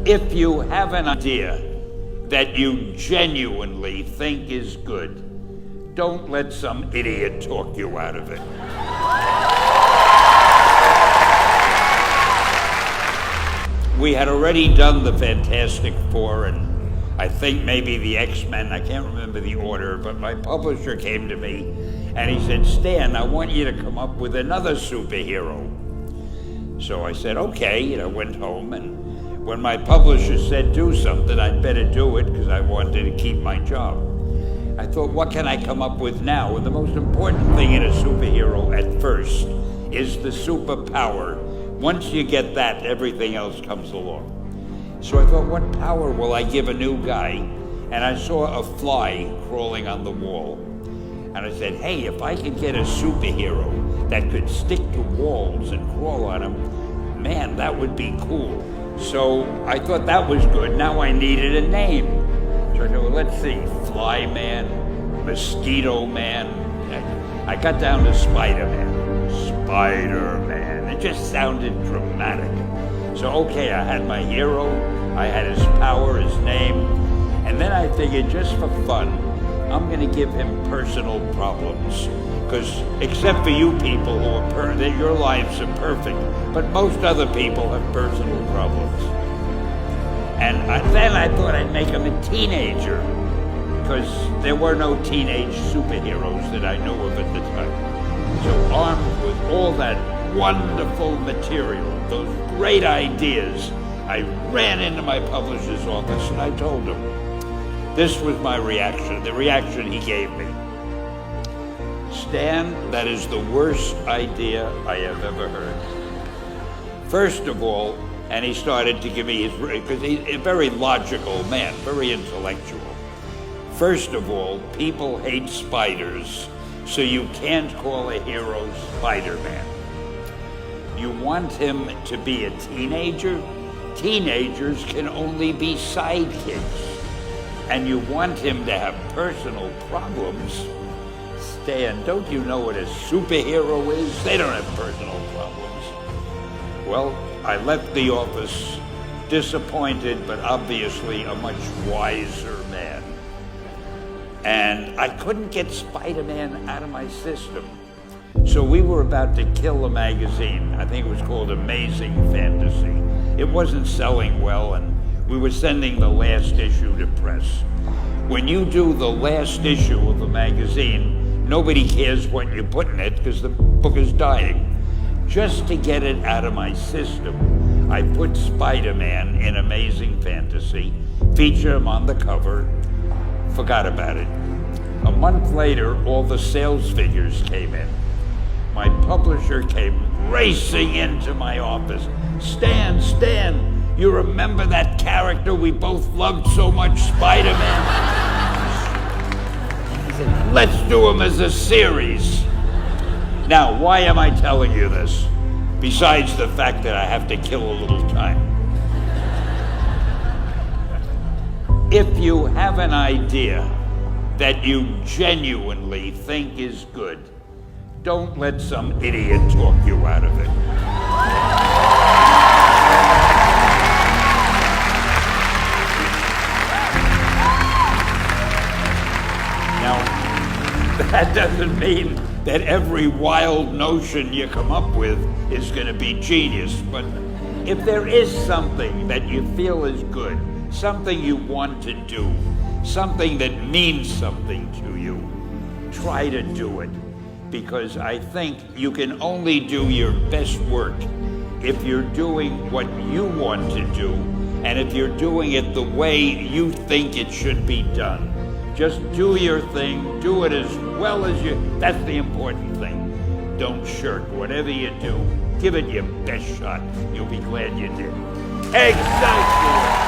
If you have an idea that you genuinely think is good, don't let some idiot talk you out of it. We had already done the Fantastic Four and I think maybe the X-Men, I can't remember the order, but my publisher came to me and he said, Stan, I want you to come up with another superhero. So I said, okay, and I went home, and when my publisher said do something, I'd better do it because I wanted to keep my job. I thought, what can I come up with now? And the most important thing in a superhero at first is the superpower. Once you get that, everything else comes along. So I thought, what power will I give a new guy? And I saw a fly crawling on the wall. And I said, hey, if I could get a superhero that could stick to walls and crawl on them, man, that would be cool. So I thought that was good. Now I needed a name. So I said, well, let's see, Fly Man, Mosquito Man. I got down to Spider-Man. Spider-Man. It just sounded dramatic. So, okay, I had my hero, I had his power, his name, and then I figured just for fun, I'm going to give him personal problems. Because except for you people who are that your lives are perfect, but most other people have personal problems. And then I thought I'd make him a teenager, because there were no teenage superheroes that I knew of at the time. So armed with all that wonderful material, those great ideas, I ran into my publisher's office and I told him. This was my reaction, the reaction he gave me. Stan, that is the worst idea I have ever heard. First of all, and he started to give me his, because he's a very logical man, very intellectual. First of all, people hate spiders, so you can't call a hero Spider-Man. You want him to be a teenager? Teenagers can only be sidekicks. And you want him to have personal problems? Stan, don't you know what a superhero is? They don't have personal problems. Well, I left the office disappointed, but obviously a much wiser man. And I couldn't get Spider-Man out of my system. So we were about to kill a magazine. I think it was called Amazing Fantasy. It wasn't selling well, and we were sending the last issue to press. When you do the last issue of a magazine, nobody cares what you put in it because the book is dying. Just to get it out of my system, I put Spider-Man in Amazing Fantasy, featured him on the cover, forgot about it. A month later, all the sales figures came in. My publisher came racing into my office. Stan, you remember that character we both loved so much, Spider-Man? He said, let's do him as a series. Now, why am I telling you this? Besides the fact that I have to kill a little time. If you have an idea that you genuinely think is good, don't let some idiot talk you out of it. Now, that doesn't mean that every wild notion you come up with is going to be genius, but if there is something that you feel is good, something you want to do, something that means something to you, try to do it. Because I think you can only do your best work if you're doing what you want to do, and if you're doing it the way you think it should be done. Just do your thing, do it as well as that's the important thing. Don't shirk. Whatever you do, give it your best shot. You'll be glad you did. Exactly.